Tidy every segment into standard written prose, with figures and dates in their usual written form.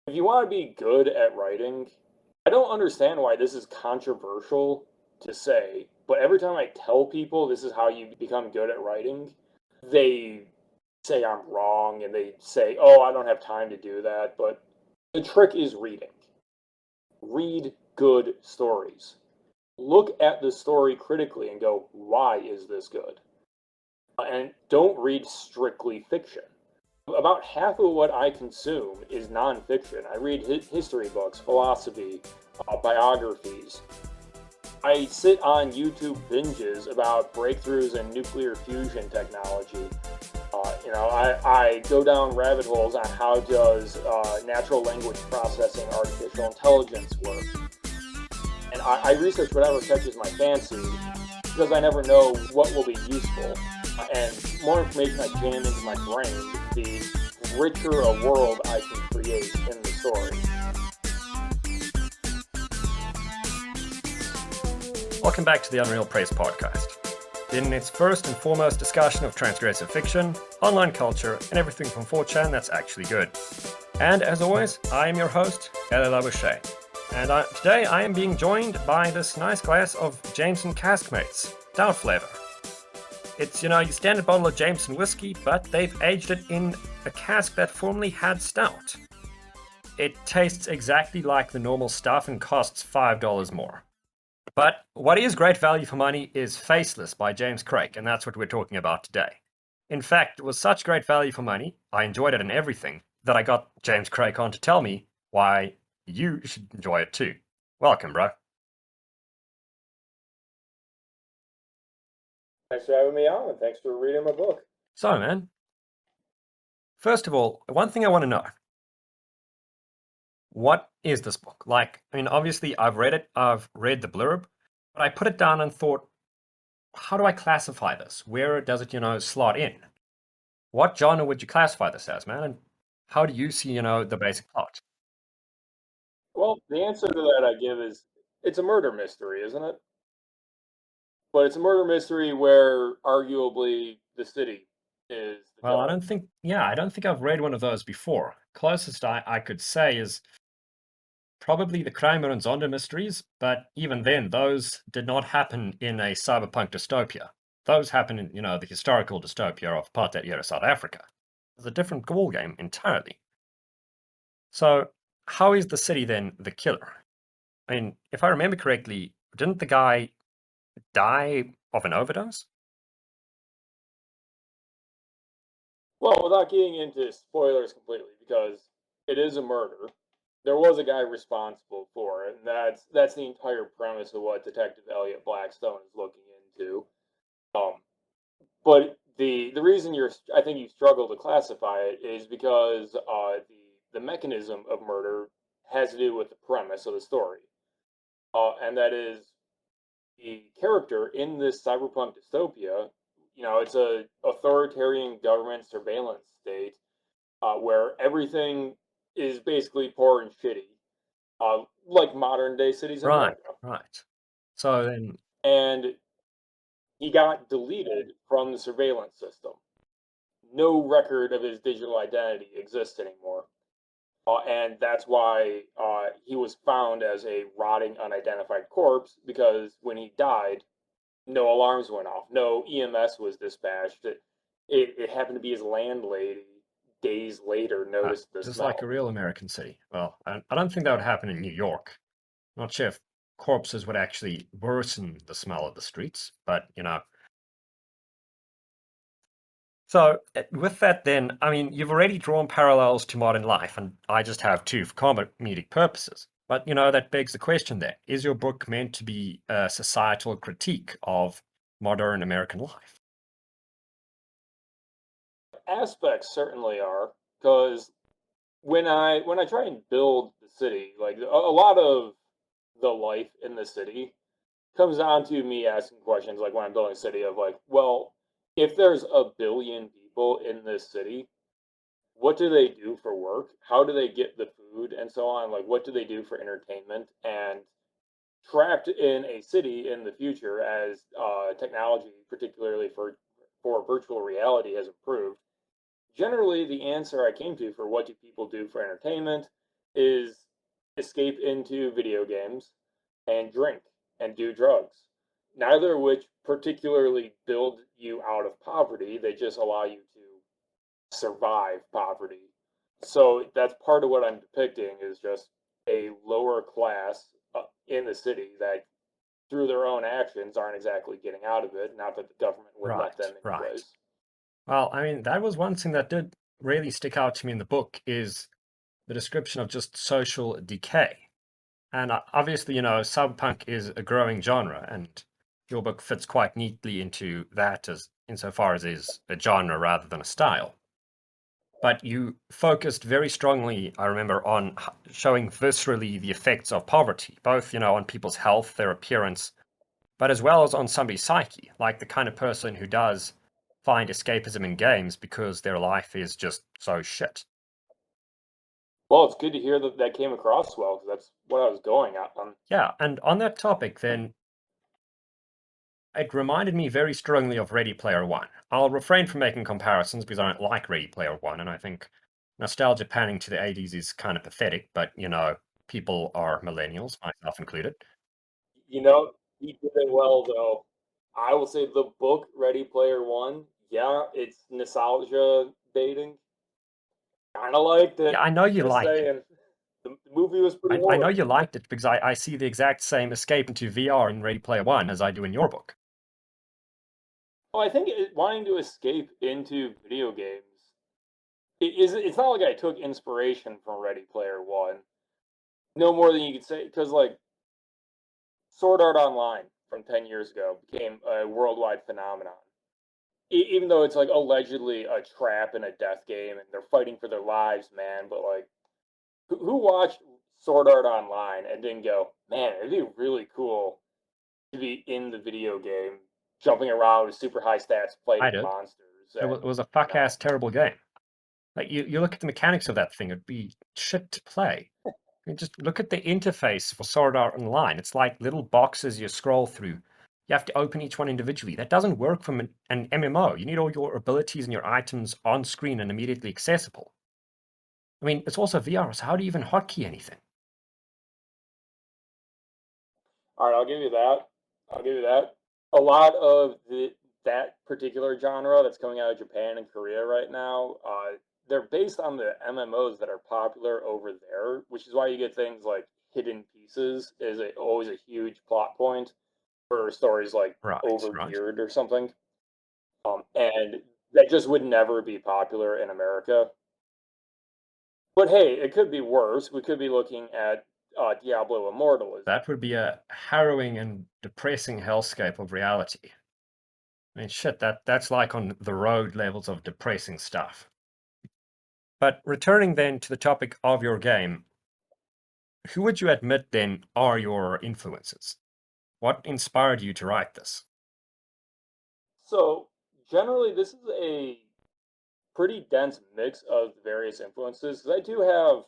If you want to be good at writing, I don't understand why this is controversial to say, but every time I tell people this is how you become good at writing, they say I'm wrong and they say, oh, I don't have time to do that. But the trick is reading. Read good stories. Look at the story critically and go, why is this good? And don't read strictly fiction. About half of what I consume is nonfiction. I read history books, philosophy, biographies. I sit on YouTube binges about breakthroughs in nuclear fusion technology. I go down rabbit holes on how does natural language processing artificial intelligence work. And I research whatever catches my fancy because I never know what will be useful. And more information I jam into my brain, the richer a world I can create in the story. Welcome back to the Unreal Praise podcast. In its first and foremost discussion of transgressive fiction, online culture, and everything from 4chan that's actually good. And as always, I am your host, Labuschagne. And today I am being joined by this nice glass of Jameson Caskmates, Stout flavor. It's, your standard bottle of Jameson whiskey, but they've aged it in a cask that formerly had stout. It tastes exactly like the normal stuff and costs $5 more. But what is great value for money is FACELESS by James Krake, and that's what we're talking about today. In fact, it was such great value for money, I enjoyed it and everything, that I got James Krake on to tell me why you should enjoy it too. Welcome, bro. Thanks for having me on, and thanks for reading my book. So, man, first of all, one thing I want to know. What is this book? Obviously, I've read it, I've read the blurb, but I put it down and thought, how do I classify this? Where does it, slot in? What genre would you classify this as, man? And how do you see, the basic plot? Well, the answer to that I give is it's a murder mystery, isn't it? But it's a murder mystery where arguably the city is the Well, judge. I don't think I've read one of those before. Closest I could say is probably the Kramer and Zonda mysteries, but even then, those did not happen in a cyberpunk dystopia. Those happen in, the historical dystopia of apartheid era South Africa. It's a different ballgame entirely. So, how is the city then the killer? I mean, if I remember correctly, didn't the guy die of an overdose? Well, without getting into spoilers completely, because it is a murder, there was a guy responsible for it, and that's the entire premise of what Detective Elliot Blackstone is looking into. Um, but the reason I think you struggle to classify it is because the mechanism of murder has to do with the premise of the story, and that is the character in this cyberpunk dystopia. It's a authoritarian government surveillance state where everything is basically poor and shitty, like modern day cities in Right, America. right. So then, And he got deleted from the surveillance system. No record of his digital identity exists anymore. And that's why he was found as a rotting, unidentified corpse because when he died, no alarms went off, no EMS was dispatched. It happened to be his landlady days later noticed the just like a smell. real American city. Well, I don't think that would happen in New York. Not sure if corpses would actually worsen the smell of the streets, but. So, with that, then, you've already drawn parallels to modern life, and I just have two for comedic purposes. But, that begs the question there. Is your book meant to be a societal critique of modern American life? Aspects certainly are, because when I try and build the city, like a lot of the life in the city comes down to me asking questions like when I'm building a city of like, well, if there's a billion people in this city, what do they do for work? How do they get the food and so on? Like, what do they do for entertainment? And trapped in a city in the future as technology, particularly for virtual reality, has improved. Generally, the answer I came to for what do people do for entertainment is escape into video games and drink and do drugs. Neither of which particularly build you out of poverty, they just allow you to survive poverty. So that's part of what I'm depicting is just a lower class in the city that through their own actions aren't exactly getting out of it, not that the government would let Right, them right. anyways. Well, I mean, that was one thing that did really stick out to me in the book is the description of just social decay. And obviously, cyberpunk is a growing genre, and your book fits quite neatly into that as insofar as is a genre rather than a style. But you focused very strongly, I remember, on showing viscerally the effects of poverty, both, on people's health, their appearance, but as well as on somebody's psyche, like the kind of person who does find escapism in games because their life is just so shit. Well, it's good to hear that that came across well because that's what I was going at. Yeah, and on that topic, then, it reminded me very strongly of Ready Player One. I'll refrain from making comparisons because I don't like Ready Player One, and I think nostalgia panning to the 80s is kind of pathetic, but, people are millennials, myself included. He did it well though. I will say the book Ready Player One, yeah, it's nostalgia baiting. Kind of liked Yeah, it. I know you Just liked it. saying, the movie was pretty I know horrible. you liked it because I see the exact same escape into VR in Ready Player One as I do in your book. Well, I think wanting to escape into video games it's not like I took inspiration from Ready Player One. No more than you could say, because like Sword Art Online from 10 years ago became a worldwide phenomenon. Even though it's like allegedly a trap and a death game, and they're fighting for their lives, man. But like, who watched Sword Art Online and didn't go, man, it'd be really cool to be in the video game, jumping around with super high stats, I fighting did. monsters, It and was a you know, fuck-ass terrible game. Like, you look at the mechanics of that thing, it'd be shit to play. Just look at the interface for Sword Art Online. It's like little boxes you scroll through. You have to open each one individually. That doesn't work from an MMO. You need all your abilities and your items on screen and immediately accessible. I mean, it's also VR, so how do you even hotkey anything? all right, I'll give you that. I'll give you that. A lot of that particular genre that's coming out of Japan and Korea right now, they're based on the MMOs that are popular over there, which is why you get things like Hidden Pieces is always a huge plot point for stories like Right, right. Overgeared or something. And that just would never be popular in America. But hey, it could be worse. We could be looking at Diablo Immortal as That would be a harrowing and depressing hellscape of reality. I mean, shit, that's like on the road levels of depressing stuff. But returning then to the topic of your game, who would you admit then are your influences? What inspired you to write this? so generally this is a pretty dense mix of various influences because I do have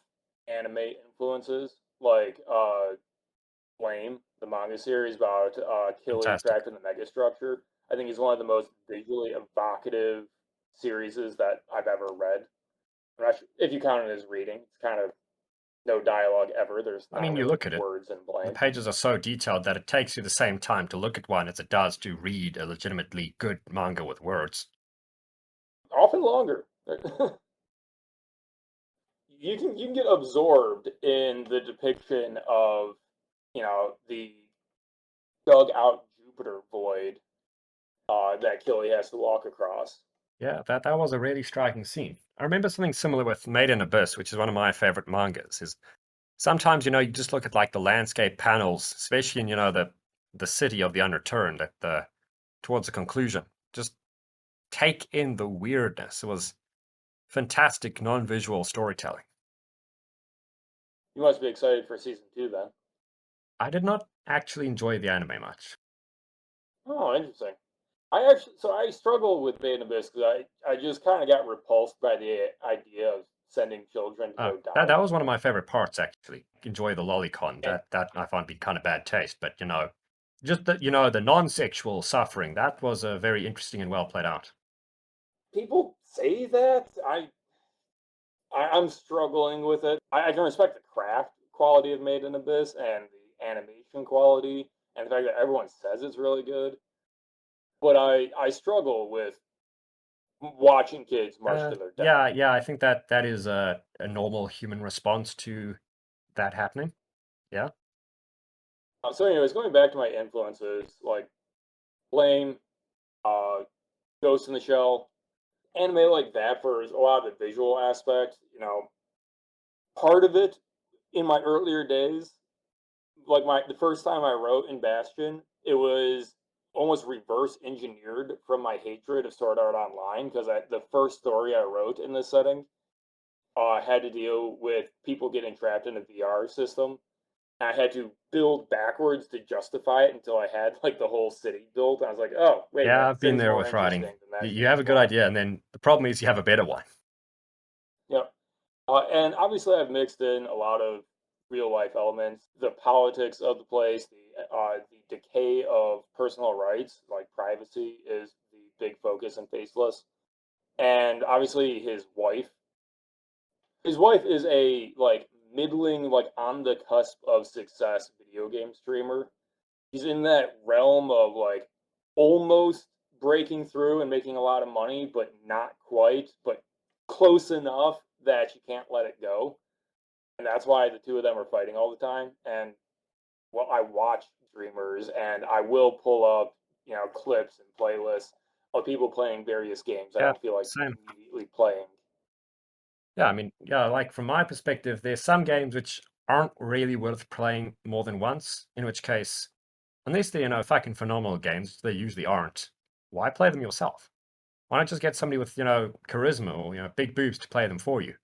anime influences like Flame, the manga series about killer Fantastic. trapped in the megastructure. I think is one of the most visually evocative series that I've ever read. I'm not sure if you count it as reading. It's kind of no dialogue ever. There's I not mean, you really look at it, words and the blank. pages are so detailed that it takes you the same time to look at one as it does to read a legitimately good manga with words. Often longer. You can get absorbed in the depiction of the dug out Jupiter void that Killy has to walk across. Yeah, that was a really striking scene. I remember something similar with Made in Abyss, which is one of my favorite mangas. Is sometimes you just look at like the landscape panels, especially in the city of the Unreturned at the towards the conclusion. Just take in the weirdness. It was fantastic non-visual storytelling. You must be excited for season two then. I did not actually enjoy the anime much. Oh, interesting. I struggle with Beta Abyss because I just kind of got repulsed by the idea of sending children to go That die. was one of my favorite parts actually. Enjoy the lolicon. And That I found be kind of bad taste, but just the non-sexual suffering that was very interesting and well played out. people say that I'm struggling with it. I can respect the craft quality of Made in Abyss and the animation quality and the fact that everyone says it's really good, but I struggle with watching kids march to their death. Yeah, I think that is a normal human response to that happening. Yeah. So, anyways, going back to my influences, like Flame, uh, Ghost in the Shell, anime like that for a lot of the visual aspect. Part of it in my earlier days, like the first time I wrote in Bastion, it was almost reverse engineered from my hatred of Sword Art Online because the first story I wrote in this setting had to deal with people getting trapped in a VR system. I had to build backwards to justify it until I had like the whole city built. And I was like, oh, wait a Yeah, minute, I've been city's there more with writing. interesting than that You have a good plot. idea, and then the problem is you have a better one. Yep. And obviously, I've mixed in a lot of real life elements, the politics of the place, the decay of personal rights, like privacy, is the big focus in Faceless, and obviously his wife. His wife is a like middling, like on the cusp of success video game streamer. He's in that realm of like almost breaking through and making a lot of money, but not quite, but close enough that you can't let it go. And that's why the two of them are fighting all the time. And well, I watch streamers and I will pull up, clips and playlists of people playing various games I Yeah, don't feel like same. immediately playing. Yeah, I mean, yeah, like from my perspective, there's some games which aren't really worth playing more than once, in which case, unless they're, fucking phenomenal games, they usually aren't, why play them yourself? Why not just get somebody with, charisma or, big boobs to play them for you?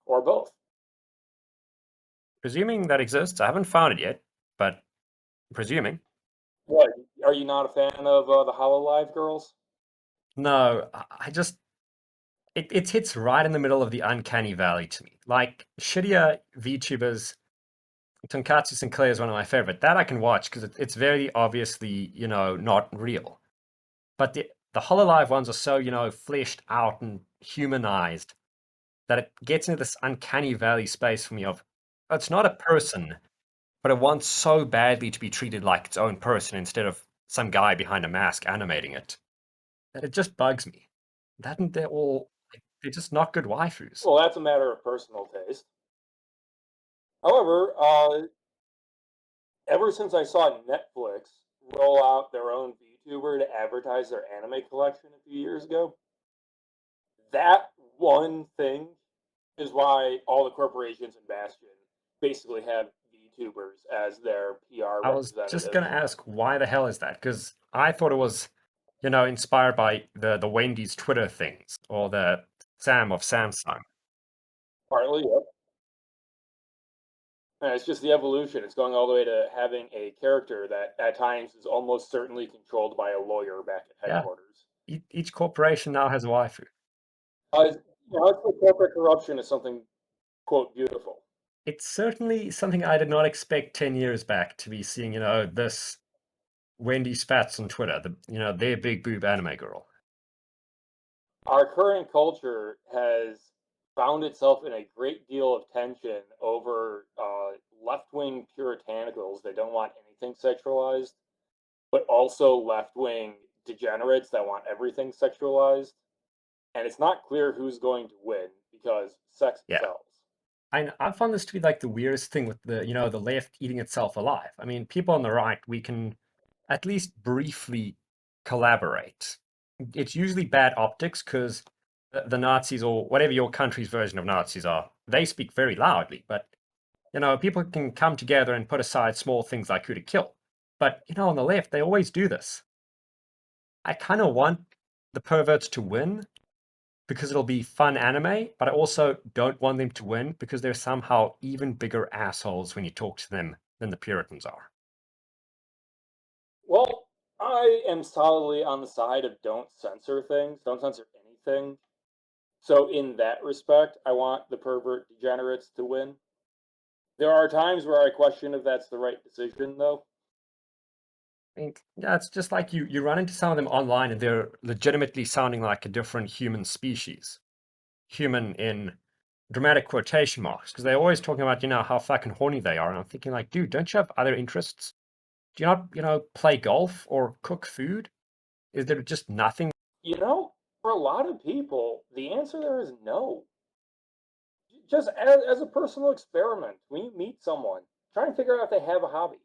Or both. Presuming that exists, I haven't found it yet, but presuming. What? Are you not a fan of the Hololive girls? No, I just, it hits right in the middle of the uncanny valley to me. Like, shittier VTubers, Tonkatsu Sinclair is one of my favorite. That I can watch because it's very obviously, not real. But the Hololive ones are so, fleshed out and humanized that it gets into this uncanny valley space for me of it's not a person, but it wants so badly to be treated like its own person instead of some guy behind a mask animating it that it just bugs me. That and they're just not good waifus. Well, that's a matter of personal taste. However, ever since I saw Netflix roll out their own VTuber to advertise their anime collection a few years ago, that one thing is why all the corporations in Bastion basically have VTubers as their PR I was just gonna representatives. ask why the hell is that? Because I thought it was, inspired by the Wendy's Twitter things or the Sam of Samsung. Partly, yep. And it's just the evolution. It's going all the way to having a character that at times is almost certainly controlled by a lawyer back at Yeah, headquarters. each corporation now has a waifu. Uh, it's like corporate corruption is something, quote, beautiful. It's certainly something I did not expect 10 years back to be seeing, this Wendy Spats on Twitter, their big boob anime girl. Our current culture has found itself in a great deal of tension over left wing puritanicals that don't want anything sexualized, but also left wing degenerates that want everything sexualized. And it's not clear who's going to win because sex Yeah. sells. I found this to be like the weirdest thing with the left eating itself alive. I mean, people on the right, we can at least briefly collaborate. It's usually bad optics because the Nazis or whatever your country's version of Nazis are, they speak very loudly. But, people can come together and put aside small things like who to kill. But, on the left, they always do this. I kind of want the perverts to win because it'll be fun anime, but I also don't want them to win because they're somehow even bigger assholes when you talk to them than the Puritans are. Well, I am solidly on the side of don't censor things, don't censor anything. So, in that respect, I want the pervert degenerates to win. There are times where I question if that's the right decision, though. I mean, yeah, it's just like you run into some of them online and they're legitimately sounding like a different human species. Human in dramatic quotation marks because they're always talking about, how fucking horny they are. And I'm thinking, like, dude, don't you have other interests? Do you not, play golf or cook food? Is there just nothing? For a lot of people, the answer there is no. Just as a personal experiment, when you meet someone, try and figure out if they have a hobby.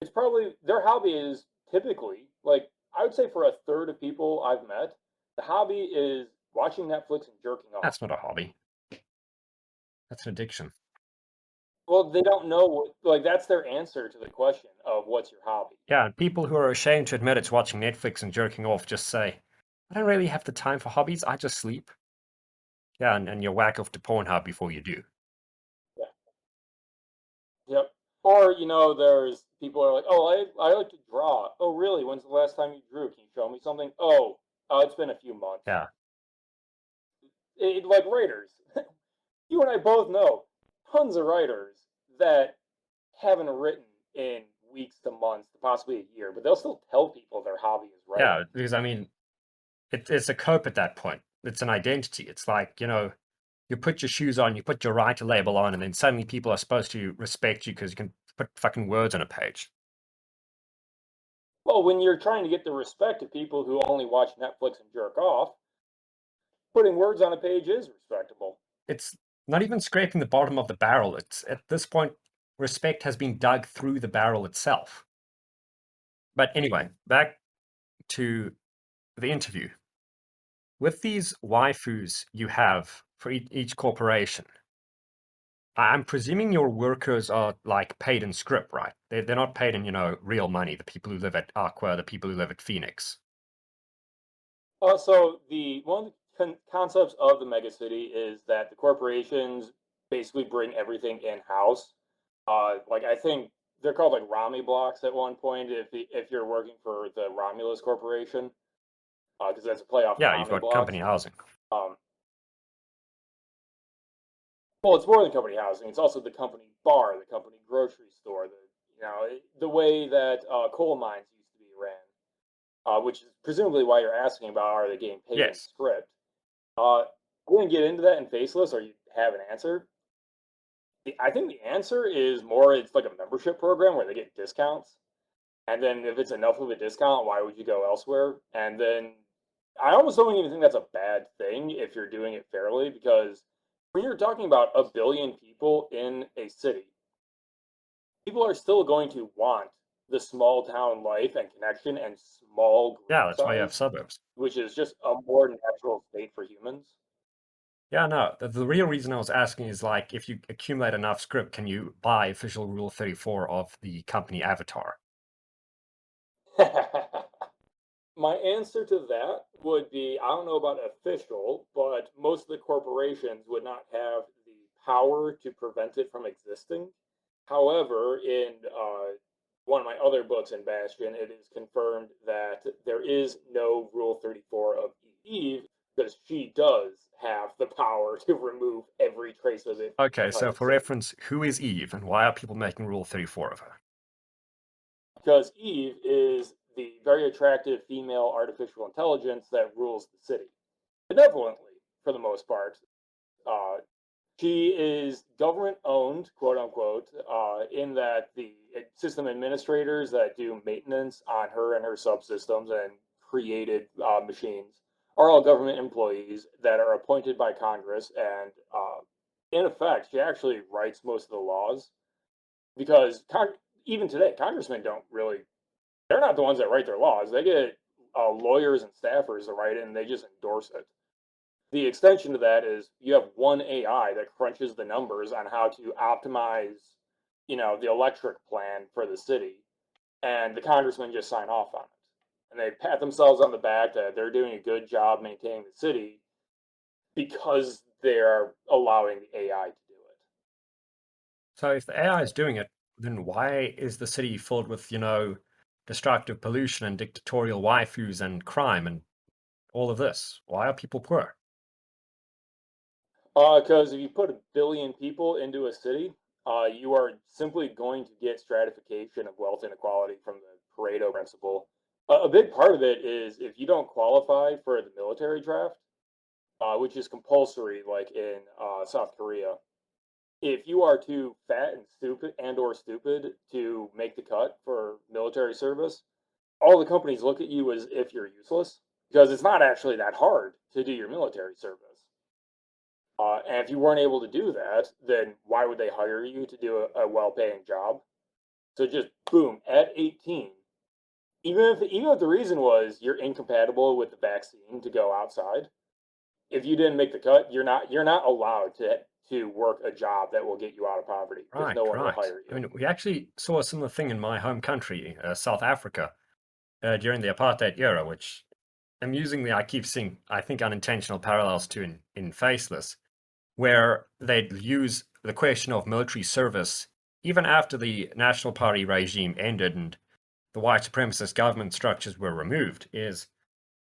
It's probably their hobby is typically, like, I would say for a third of people I've met, the hobby is watching Netflix and jerking off. That's not a hobby. That's an addiction. Well, they don't know like, that's their answer to the question of what's your hobby. Yeah, and people who are ashamed to admit it's watching Netflix and jerking off just say, I don't really have the time for hobbies, I just sleep. Yeah, and you whack off to Pornhub before you do. Yeah. Yep. Or, there's people are like, oh, I like to draw. Oh, really? When's the last time you drew? Can you show me something? Oh, it's been a few months. Yeah. Like writers. You and I both know tons of writers that haven't written in weeks to months to possibly a year, but they'll still tell people their hobby is writing. Yeah, because I mean, it's a cope at that point. It's an identity. It's like, you put your shoes on, you put your writer label on, and then suddenly people are supposed to respect you because you can put fucking words on a page. Well, when you're trying to get the respect of people who only watch Netflix and jerk off, putting words on a page is respectable. It's not even scraping the bottom of the barrel. It's at this point, respect has been dug through the barrel itself. But anyway, back to the interview. With these waifus you have for each corporation, I'm presuming your workers are like paid in script, right? They're not paid in, real money. The people who live at Aqua, the people who live at Phoenix. So the one of the concepts of the megacity is that the corporations basically bring everything in house. Like, I think they're called like Rami blocks at one point if you're working for the Romulus Corporation, because that's a play off of Yeah, you've Rami got blocks. company housing. Um, well, it's more than company housing. It's also the company bar, the company grocery store, the way that coal mines used to be ran, which is presumably why you're asking about are they getting paid in Yes. script. We're gonna get into that in Faceless, or you have an answer. I think the answer is more it's like a membership program where they get discounts. And then if it's enough of a discount, why would you go elsewhere? And then I almost don't even think that's a bad thing if you're doing it fairly, because when you're talking about a billion people in a city, people are still going to want the small town life and connection and small group Yeah, that's why you have size, suburbs. which is just a more natural state for humans. Yeah, no, the real reason I was asking is like, if you accumulate enough script, can you buy official Rule 34 of the company avatar? My answer to that would be I don't know about official, but most of the corporations would not have the power to prevent it from existing. However, in one of my other books in Bastion, it is confirmed that there is no Rule 34 of Eve because she does have the power to remove every trace of it. Okay, so Entire for city. reference, who is Eve and why are people making Rule 34 of her? Because Eve is the very attractive female artificial intelligence that rules the city benevolently for the most part. Uh, she is government owned, quote unquote, in that the system administrators that do maintenance on her and her subsystems and created machines are all government employees that are appointed by Congress. And in effect, she actually writes most of the laws because even today, congressmen don't really, they're not the ones that write their laws. They get lawyers and staffers to write it and they just endorse it. The extension to that is you have one AI that crunches the numbers on how to optimize, the electric plan for the city, and the congressmen just sign off on it. And they pat themselves on the back that they're doing a good job maintaining the city because they're allowing the AI to do it. So if the AI is doing it, then why is the city filled with, destructive pollution and dictatorial waifus and crime and all of this? Why are people poor? Because if you put a billion people into a city, you are simply going to get stratification of wealth inequality from the Pareto principle. A big part of it is if you don't qualify for the military draft, which is compulsory, like in South Korea. If you are too fat and stupid or stupid to make the cut for military service, all the companies look at you as if you're useless because it's not actually that hard to do your military service. And if you weren't able to do that, then why would they hire you to do a well-paying job? So just boom, at 18, even if the reason was you're incompatible with the vaccine to go outside, if you didn't make the cut, you're not allowed to work a job that will get you out of poverty because Right, no one will right. hire I you. mean, we actually saw a similar thing in my home country, South Africa, during the apartheid era, which amusingly I keep seeing, I think, unintentional parallels to in FACELESS, where they'd use the question of military service even after the National Party regime ended and the white supremacist government structures were removed, is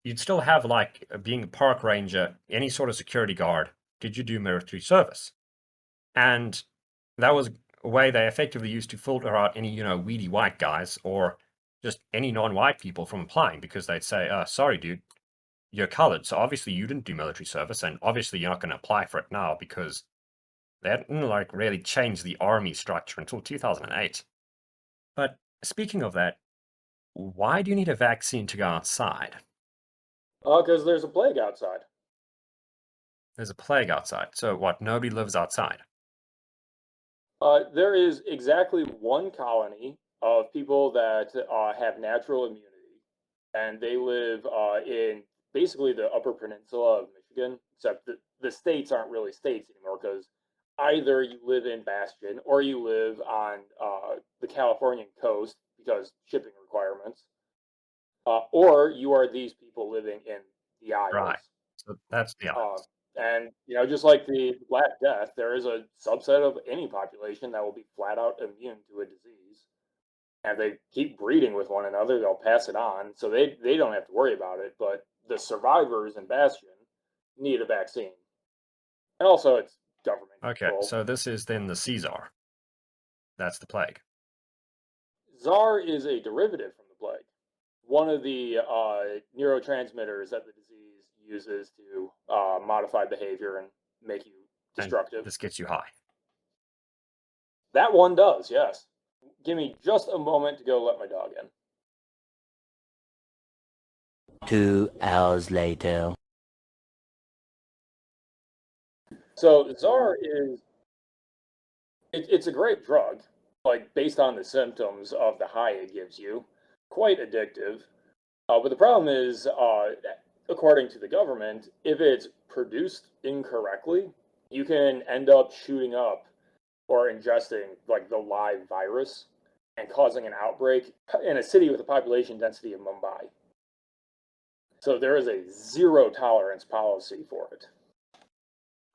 you'd still have, like, being a park ranger, any sort of security guard, did you do military service? And that was a way they effectively used to filter out any, weedy white guys or just any non-white people from applying, because they'd say, sorry, dude, you're colored, so obviously you didn't do military service, and obviously you're not going to apply for it now, because they hadn't, like, really changed the army structure until 2008. But speaking of that, why do you need a vaccine to go outside? Because there's a plague outside. There's a plague outside. So what, nobody lives outside? There is exactly one colony of people that have natural immunity, and they live in basically the Upper Peninsula of Michigan, except that the states aren't really states anymore because either you live in Bastion or you live on the Californian coast because shipping requirements, or you are these people living in the Right. Isles. So that's the Uh, odds. and just like the Black Death, there is a subset of any population that will be flat out immune to a disease, and they keep breeding with one another. They'll pass it on, so they don't have to worry about it. But the survivors in Bastion need a vaccine, and also it's government Okay, control. so this is then the Caesar. That's the plague. Czar is a derivative from the plague, one of the neurotransmitters that the disease uses to modify behavior and make you And destructive. this gets you high. That one does, yes. Give me just a moment to go let my dog in. 2 hours later. So Czar it's a great drug, like based on the symptoms of the high it gives you, quite addictive. But the problem is, according to the government, if it's produced incorrectly, you can end up shooting up or ingesting like the live virus and causing an outbreak in a city with a population density of Mumbai. So there is a zero tolerance policy for it.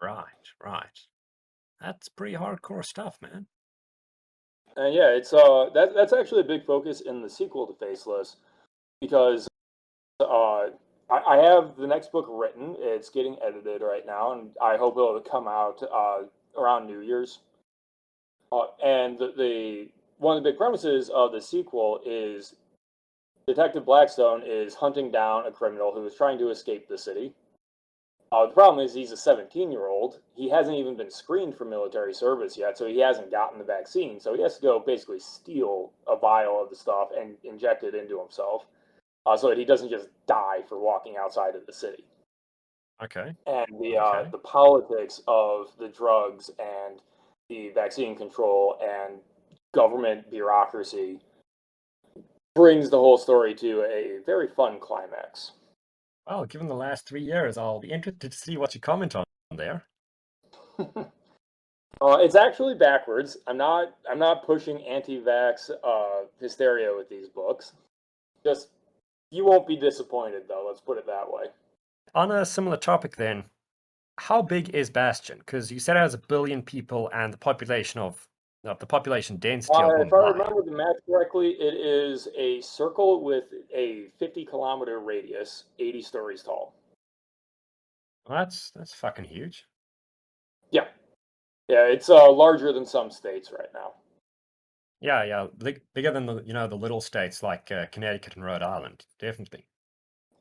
Right, right. That's pretty hardcore stuff, man. And yeah, it's that's actually a big focus in the sequel to Faceless because I have the next book written. It's getting edited right now, and I hope it'll come out around New Year's. And the one of the big premises of the sequel is Detective Blackstone is hunting down a criminal who is trying to escape the city. The problem is he's a 17-year-old. He hasn't even been screened for military service yet, so he hasn't gotten the vaccine. So he has to go basically steal a vial of the stuff and inject it into himself, so that he doesn't just die for walking outside of the city. Okay. And Okay. the politics of the drugs and the vaccine control and government bureaucracy brings the whole story to a very fun climax. Well, given the last 3 years, I'll be interested to see what you comment on there. It's actually backwards. I'm not pushing anti-vax hysteria with these books. Just you won't be disappointed though. Let's put it that way. On a similar topic then, how big is Bastion? Because you said it has 1 billion people and the population density of If I Mumbai. remember the map correctly, it is a circle with a 50-kilometer radius, 80 stories tall. Well, that's fucking huge. Yeah, yeah, it's larger than some states right now. Yeah, bigger than the little states like Connecticut and Rhode Island, definitely.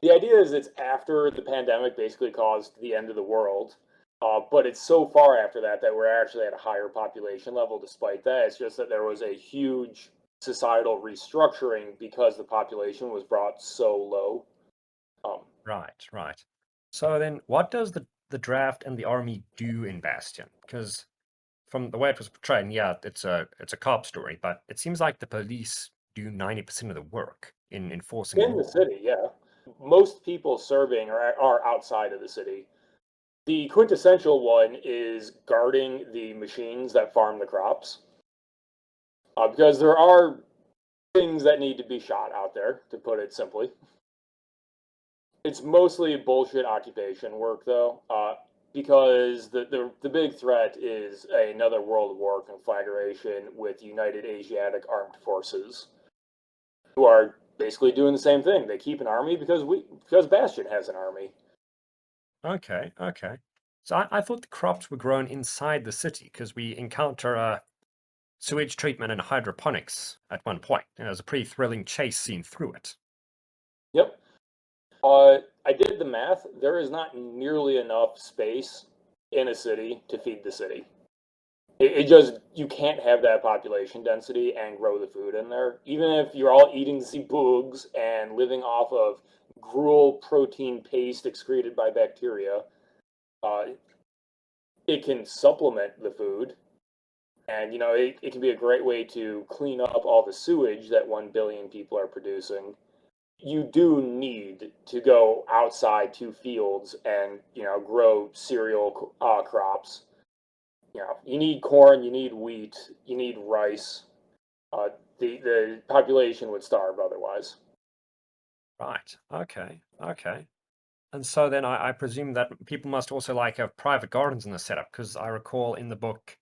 The idea is it's after the pandemic basically caused the end of the world, but it's so far after that that we're actually at a higher population level despite that. It's just that there was a huge societal restructuring because the population was brought so low. Um, Right, right. So then, what does the draft and the army do in Bastion? Because from the way it was portrayed, and yeah, it's a cop story, but it seems like the police do 90% of the work in enforcing in the law. city, yeah, most people serving are outside of the city. The quintessential one is guarding the machines that farm the crops, because there are things that need to be shot out there, to put it simply. It's mostly bullshit occupation work, though, because the big threat is another world war conflagration with United Asiatic Armed Forces, who are basically doing the same thing. They keep an army because Bastion has an army. Okay, okay. So I thought the crops were grown inside the city because we encounter sewage treatment and hydroponics at one point, and there's a pretty thrilling chase scene through it. Yep. I did the math. There is not nearly enough space in a city to feed the city. It just you can't have that population density and grow the food in there. Even if you're all eating the bugs and living off of gruel protein paste excreted by bacteria, uh, it can supplement the food, and it can be a great way to clean up all the sewage that 1 billion people are producing. You do need to go outside to fields and grow cereal crops. You need corn, you need wheat, you need rice. uh, the population would starve otherwise. Right. Okay. Okay. And so then I presume that people must also like have private gardens in the setup, because I recall in the book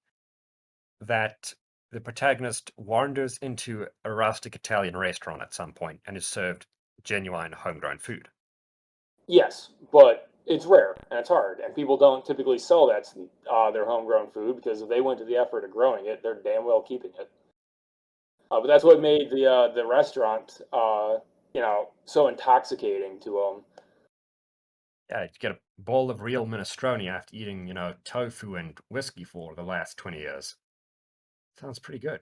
that the protagonist wanders into a rustic Italian restaurant at some point and is served genuine homegrown food. Yes, but it's rare and it's hard, and people don't typically sell their homegrown food, because if they went to the effort of growing it, they're damn well keeping it. But that's what made the restaurant so intoxicating to them. Yeah, you get a bowl of real minestrone after eating, tofu and whiskey for the last 20 years. Sounds pretty good.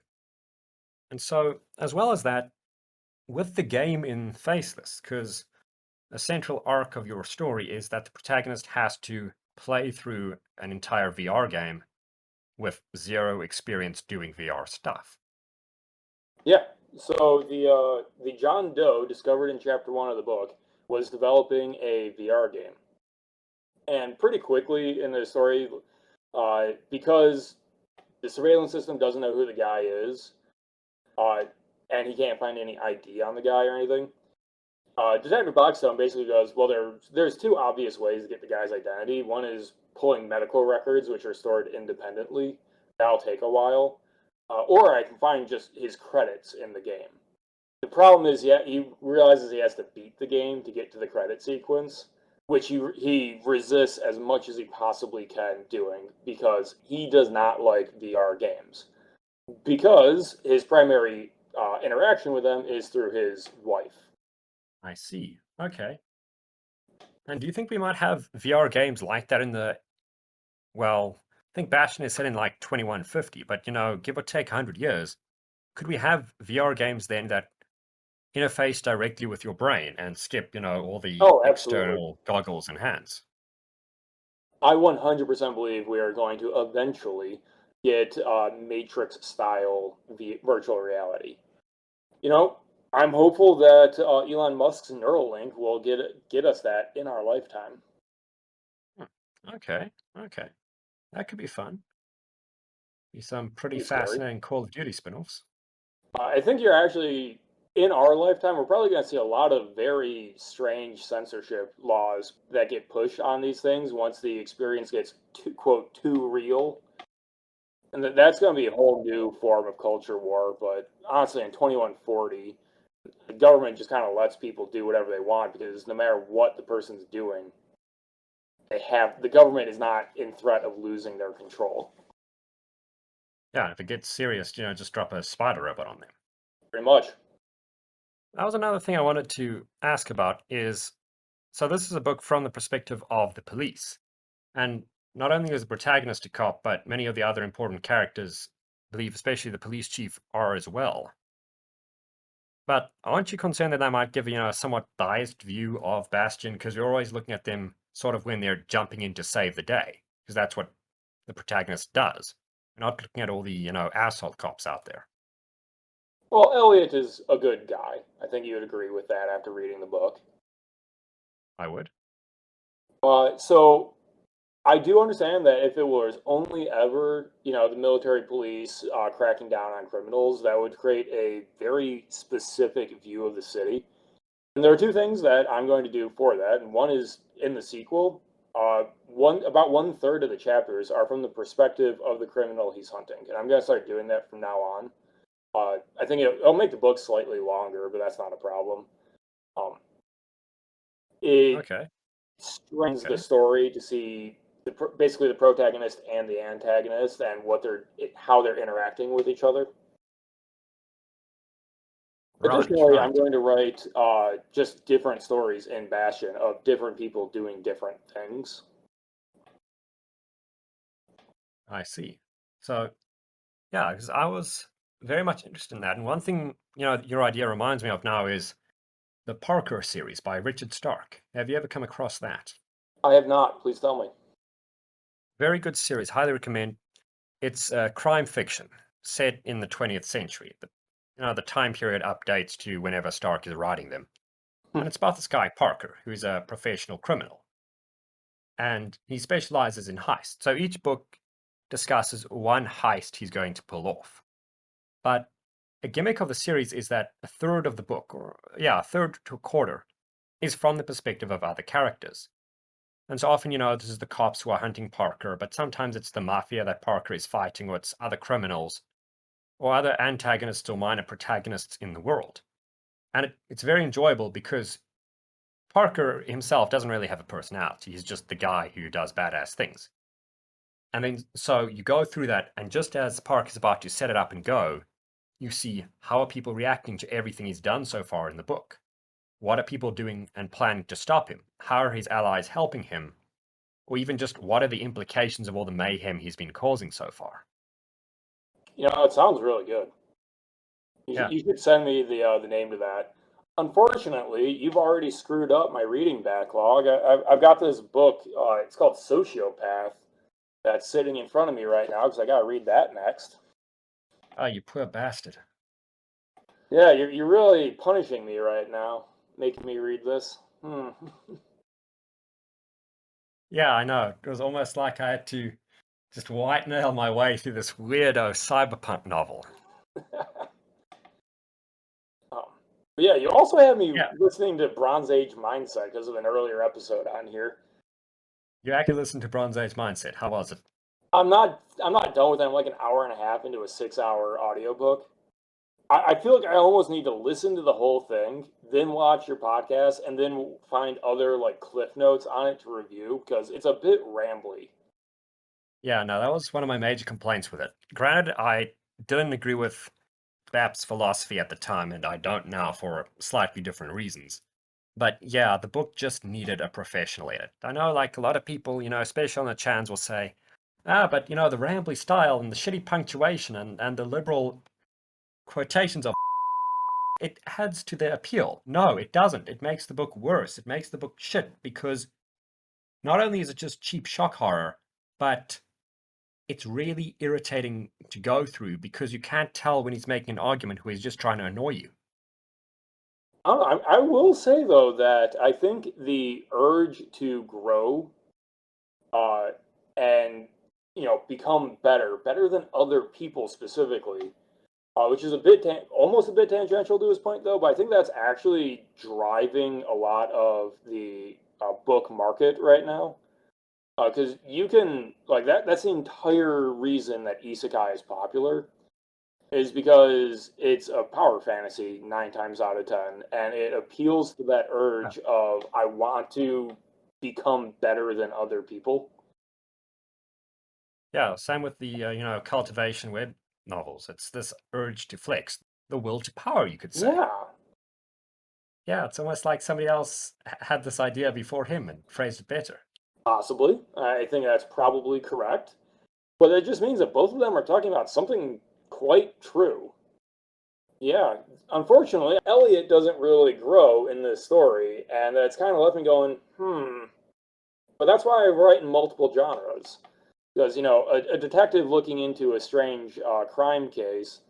And so, as well as that, with the game in Faceless, because a central arc of your story is that the protagonist has to play through an entire VR game with zero experience doing VR stuff. Yeah. So the John Doe discovered in chapter 1 of the book was developing a VR game, and pretty quickly in the story, because the surveillance system doesn't know who the guy is, uh, and he can't find any ID on the guy or anything. Detective Blackstone basically goes, well, there's two obvious ways to get the guy's identity. One is pulling medical records, which are stored independently. That'll take a while. Or I can find just his credits in the game. The problem is, yeah, he realizes he has to beat the game to get to the credit sequence, which he resists as much as he possibly can doing, because he does not like VR games. Because his primary interaction with them is through his wife. I see. Okay. And do you think we might have VR games like that well, I think Bastion is set in like 2150, but give or take 100 years, could we have VR games then that interface directly with your brain and skip, all the Oh, absolutely. external goggles and hands? I 100% believe we are going to eventually get Matrix style virtual reality. You know, I'm hopeful that Elon Musk's Neuralink will get us that in our lifetime. Hmm. Okay, okay. That could be fun. Be some pretty Pretty scary. fascinating Call of Duty spin-offs. I think you're actually in our lifetime. We're probably going to see a lot of very strange censorship laws that get pushed on these things once the experience gets too real. And that's going to be a whole new form of culture war. But honestly, in 2140, the government just kind of lets people do whatever they want, because no matter what the person's doing, the government is not in threat of losing their control. Yeah, if it gets serious, just drop a spider robot on them. Pretty much. That was another thing I wanted to ask about is So this is a book from the perspective of the police. And not only is the protagonist a cop, but many of the other important characters, I believe especially the police chief, are as well. But aren't you concerned that might give, a somewhat biased view of Bastion? Because you're always looking at them sort of when they're jumping in to save the day. Because that's what the protagonist does. You're not looking at all the, asshole cops out there. Well, Elliot is a good guy. I think you would agree with that after reading the book. I would. So I do understand that if it was only ever, the military police cracking down on criminals, that would create a very specific view of the city. And there are two things that I'm going to do for that, and one is in the sequel. About 1/3 of the chapters are from the perspective of the criminal he's hunting, and I'm going to start doing that from now on. I think it'll make the book slightly longer, but that's not a problem. Um, it Okay. strengthens the Okay. story to see basically the protagonist and the antagonist and how they're interacting with each other. Right. Additionally, I'm Right. going to write just different stories in Bastion of different people doing different things. I see. So, yeah, because I was very much interested in that. And one thing, your idea reminds me of now is the Parker series by Richard Stark. Have you ever come across that? I have not. Please tell me. Very good series. Highly recommend. It's crime fiction set in the 20th century. The time period updates to whenever Stark is writing them. And it's about this guy, Parker, who's a professional criminal. And he specializes in heists. So each book discusses one heist he's going to pull off. But a gimmick of the series is that a third of the book, or yeah, a third to a quarter, is from the perspective of other characters. And so often, this is the cops who are hunting Parker, but sometimes it's the mafia that Parker is fighting, or it's other criminals, or other antagonists or minor protagonists in the world. And it's very enjoyable because Parker himself doesn't really have a personality. He's just the guy who does badass things. And then, so you go through that, and just as Parker is about to set it up and go, you see how are people reacting to everything he's done so far in the book. What are people doing and planning to stop him? How are his allies helping him? Or even just what are the implications of all the mayhem he's been causing so far? It sounds really good. Yeah, You should send me the name to that. Unfortunately, you've already screwed up my reading backlog. I've got this book. It's called Sociopath. That's sitting in front of me right now because I got to read that next. oh, you poor bastard. Yeah, you're really punishing me right now, making me read this. Yeah, I know. It was almost like I had to just white nail my way through this weirdo cyberpunk novel. Um, but yeah, you also had me Yeah, listening to Bronze Age Mindset because of an earlier episode on here. you actually listened to Bronze Age Mindset. How was it? I'm not done with it. I'm like an hour and a half into a 6-hour audiobook. I feel like I almost need to listen to the whole thing, then watch your podcast, and then find other like cliff notes on it to review because it's a bit rambly. Yeah, no, that was one of my major complaints with it. Granted, I didn't agree with Bap's philosophy at the time, and I don't now for slightly different reasons. But yeah, the book just needed a professional edit. I know, like, a lot of people, especially on the chans, will say, but, the rambly style and the shitty punctuation and the liberal quotations of it adds to the appeal. No, it doesn't. It makes the book worse. It makes the book shit because not only is it just cheap shock horror, but it's really irritating to go through because you can't tell when he's making an argument who he's just trying to annoy you. I will say though that I think the urge to grow uh, and become better than other people specifically, which is almost a bit tangential to his point though. But I think that's actually driving a lot of the book market right now. Because you can like that's the entire reason that isekai is popular is because it's a power fantasy 9 times out of 10, and it appeals to that Yeah, urge of I want to become better than other people. yeah, same with the cultivation web novels. It's this urge to flex, the will to power, you could say. Yeah, Yeah, it's almost like somebody else had this idea before him and phrased it better. Possibly. I think that's probably correct. But it just means that both of them are talking about something quite true. Yeah, unfortunately, Elliot doesn't really grow in this story, and that's kind of left me going, But that's why I write in multiple genres. Because, a detective looking into a strange crime case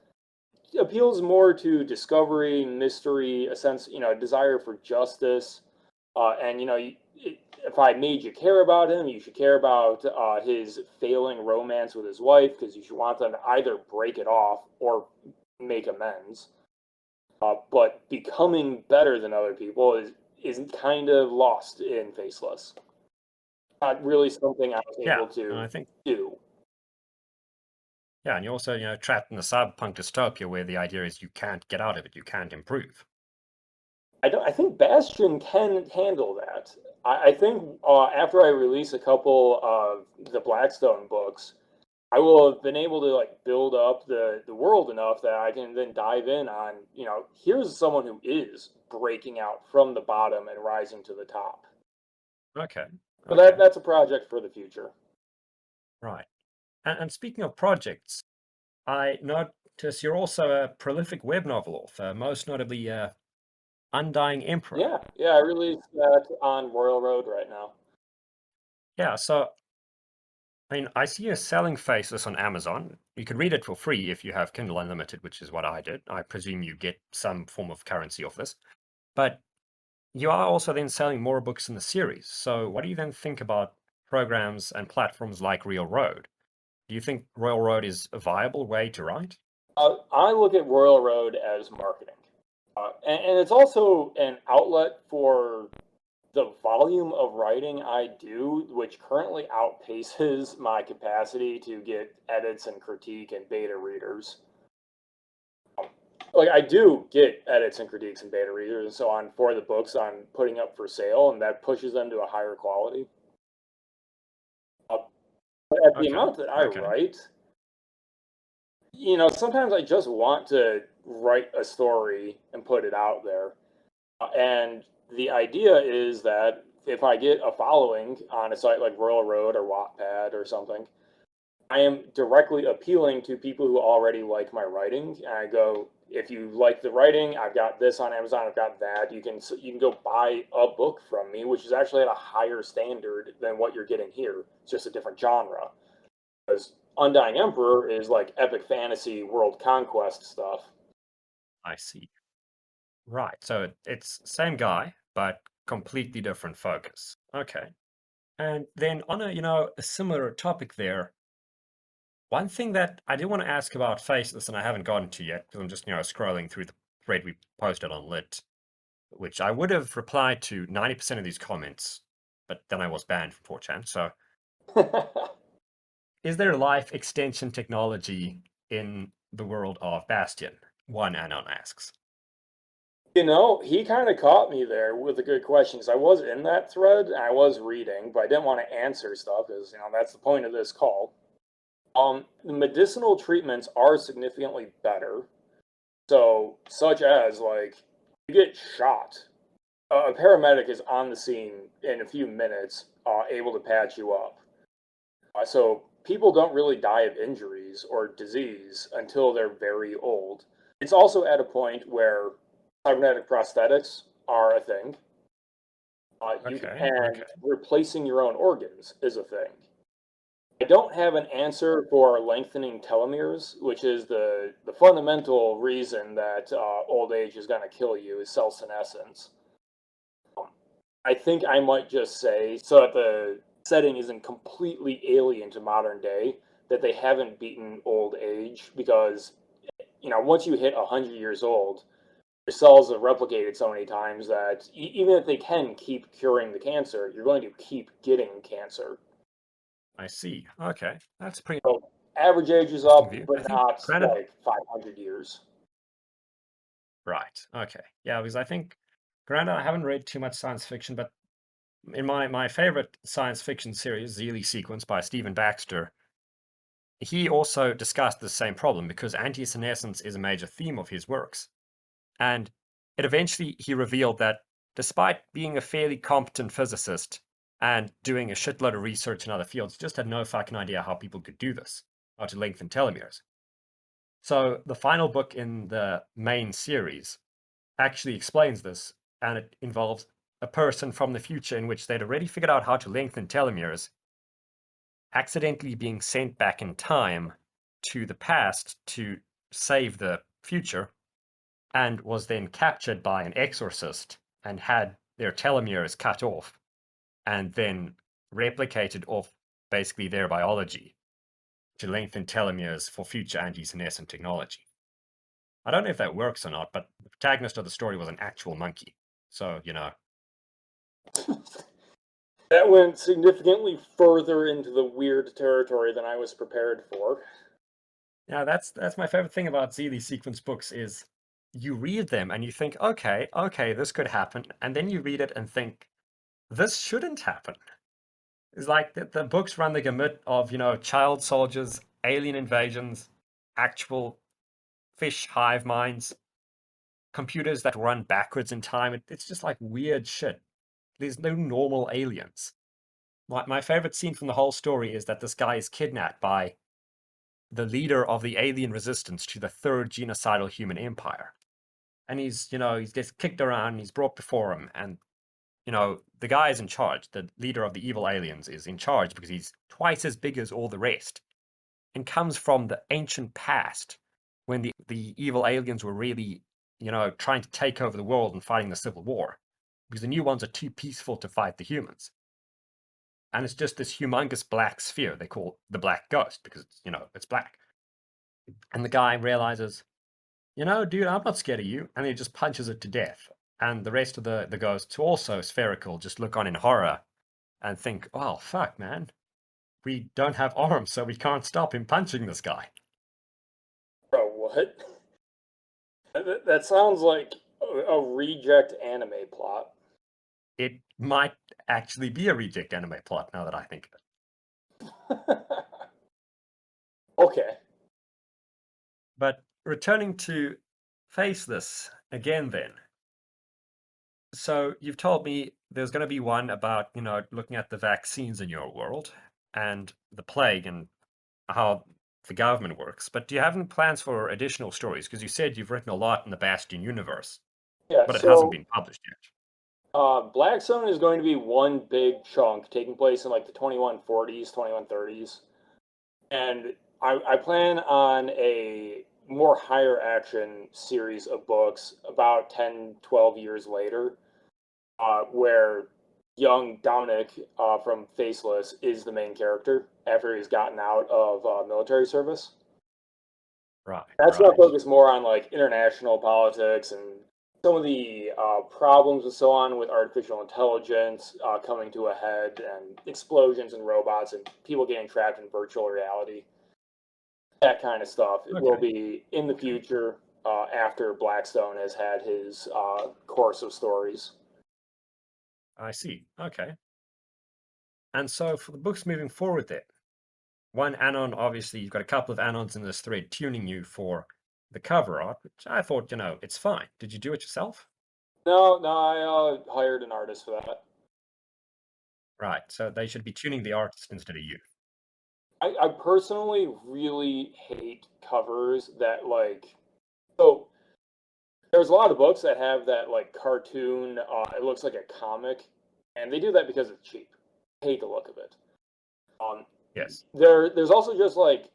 appeals more to discovery, mystery, a sense, a desire for justice. And, if I made you care about him, you should care about his failing romance with his wife, because you should want them to either break it off or make amends. But becoming better than other people is kind of lost in Faceless. Not really something I was Yeah, able and to I think do. yeah, and you're also trapped in a cyberpunk dystopia where the idea is you can't get out of it, you can't improve. I think Bastion can handle that. I think after I release a couple of the Blackstone books, I will have been able to like build up the world enough that I can then dive in on, here's someone who is breaking out from the bottom and rising to the top. Okay, But okay, that's a project for the future. right. And speaking of projects, I notice you're also a prolific web novel author, most notably Undying Emperor. Yeah, I released that on Royal Road right now. Yeah, so I mean, I see you selling Faceless on Amazon. You can read it for free if you have Kindle Unlimited, which is what I did. I presume you get some form of currency off this. But you are also then selling more books in the series. So what do you then think about programs and platforms like Real Road? Do you think Royal Road is a viable way to write? I look at Royal Road as marketing. And it's also an outlet for the volume of writing I do, which currently outpaces my capacity to get edits and critique and beta readers. Like I do get edits and critiques and beta readers and so on for the books I'm putting up for sale, and that pushes them to a higher quality. Uh, but at the Okay, amount that I okay, write, sometimes I just want to write a story and put it out there. And the idea is that if I get a following on a site like Royal Road or Wattpad or something, I am directly appealing to people who already like my writing. And I go, if you like the writing, I've got this on Amazon, I've got that. You can go buy a book from me, which is actually at a higher standard than what you're getting here. It's just a different genre. Because Undying Emperor is like epic fantasy world conquest stuff. I see. Right, so it's same guy, but completely different focus. Okay. And then on a similar topic there, one thing that I do want to ask about Faceless, and I haven't gotten to yet, because I'm just, scrolling through the thread we posted on Lit, which I would have replied to 90% of these comments, but then I was banned from 4chan. So, is there life extension technology in the world of Bastion? One Anon asks. He kind of caught me there with a good question because I was in that thread and I was reading, but I didn't want to answer stuff because that's the point of this call. The medicinal treatments are significantly better. So, such as like you get shot, a paramedic is on the scene in a few minutes, able to patch you up. So people don't really die of injuries or disease until they're very old. It's also at a point where cybernetic prosthetics are a thing. Okay, And okay. replacing your own organs is a thing. I don't have an answer for lengthening telomeres, which is the fundamental reason that old age is going to kill you is cell senescence. I think I might just say, so that the setting isn't completely alien to modern day, that they haven't beaten old age because, once you hit 100 years old, your cells have replicated so many times that even if they can keep curing the cancer, you're going to keep getting cancer. I see. Okay, that's a pretty So average age is interesting up, view. I but think, not granted, like 500 years. right. Okay. Yeah, because I think, granted, I haven't read too much science fiction, but in my favorite science fiction series, Zeely Sequence by Stephen Baxter, he also discussed the same problem because anti-senescence is a major theme of his works. And it eventually he revealed that despite being a fairly competent physicist and doing a shitload of research in other fields, he just had no fucking idea how people could do this, how to lengthen telomeres. So the final book in the main series actually explains this, and it involves a person from the future in which they'd already figured out how to lengthen telomeres, accidentally being sent back in time to the past to save the future, and was then captured by an exorcist and had their telomeres cut off and then replicated off basically their biology to lengthen telomeres for future anti-senescent technology. I don't know if that works or not, but the protagonist of the story was an actual monkey. So, That went significantly further into the weird territory than I was prepared for. yeah, that's my favorite thing about Zeely sequence books is you read them and you think, okay, this could happen, and then you read it and think, this shouldn't happen. It's like the books run the gamut of, child soldiers, alien invasions, actual fish hive minds, computers that run backwards in time. It's just like weird shit. There's no normal aliens. My favorite scene from the whole story is that this guy is kidnapped by the leader of the alien resistance to the third genocidal human empire. And he gets kicked around, he's brought before him, and the guy is in charge. The leader of the evil aliens is in charge because he's twice as big as all the rest and comes from the ancient past when the evil aliens were really, trying to take over the world and fighting the Civil War because the new ones are too peaceful to fight the humans. And it's just this humongous black sphere they call the Black Ghost because, it's black. And the guy realizes, dude, I'm not scared of you. And he just punches it to death. And the rest of the ghosts, also spherical, just look on in horror and think, oh, fuck, man. We don't have arms, so we can't stop him punching this guy. Bro, what? That sounds like a reject anime plot. It might actually be a reject anime plot now that I think of it. Okay. But returning to FACELESS again then. So you've told me there's going to be one about, looking at the vaccines in your world and the plague and how the government works. But do you have any plans for additional stories? Because you said you've written a lot in the Bastion universe, Yeah, but it hasn't so been published yet. Blackstone is going to be one big chunk taking place in like the 2140s, 2130s. And I plan on a more higher action series of books about 10, 12 years later, where young Dominic from Faceless is the main character after he's gotten out of military service. Right, That's going right. to focus more on like international politics and some of the problems and so on with artificial intelligence coming to a head and explosions and robots and people getting trapped in virtual reality. That kind of stuff. It will Okay. be in the future after Blackstone has had his course of stories. I see. Okay. And so for the books moving forward then, one anon, obviously, you've got a couple of anons in this thread tuning you for the cover art, which I thought, it's fine. Did you do it yourself? No, I hired an artist for that. Right. So they should be tuning the artist instead of you. I personally really hate covers that like. So there's a lot of books that have that like cartoon. It looks like a comic, and they do that because it's cheap. I hate the look of it. Um, Yes. there's also just like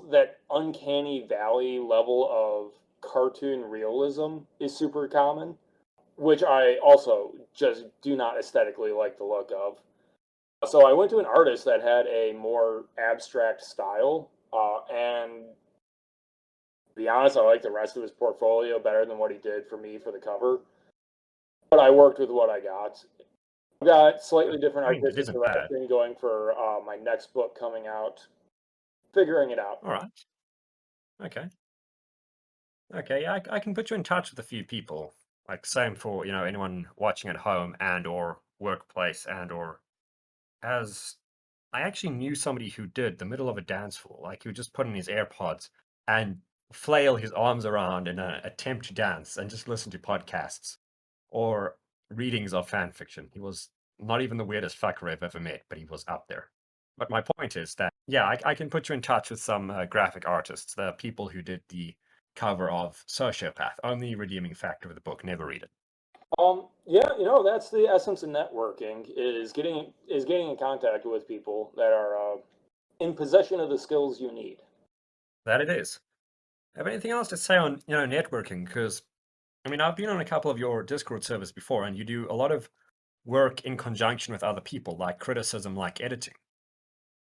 that uncanny valley level of cartoon realism is super common, which I also just do not aesthetically like the look of. So I went to an artist that had a more abstract style, and to be honest, I like the rest of his portfolio better than what he did for me for the cover. But I worked with what I got. I've got slightly different I mean, it artistic isn't bad. direction going for my next book coming out. Figuring it out. All right. Okay. Okay. I can put you in touch with a few people. Like same for, anyone watching at home and or workplace and or as I actually knew somebody who did the middle of a dance floor. Like he would just put in his AirPods and flail his arms around in an attempt to dance and just listen to podcasts or readings of fan fiction. He was not even the weirdest fucker I've ever met, but he was up there. But my point is that, yeah, I can put you in touch with some graphic artists, the people who did the cover of Sociopath. Only redeeming factor of the book, never read it. Yeah, that's the essence of networking is getting in contact with people that are in possession of the skills you need. That it is. Have anything else to say on networking? Because I mean, I've been on a couple of your Discord servers before, and you do a lot of work in conjunction with other people, like criticism, like editing.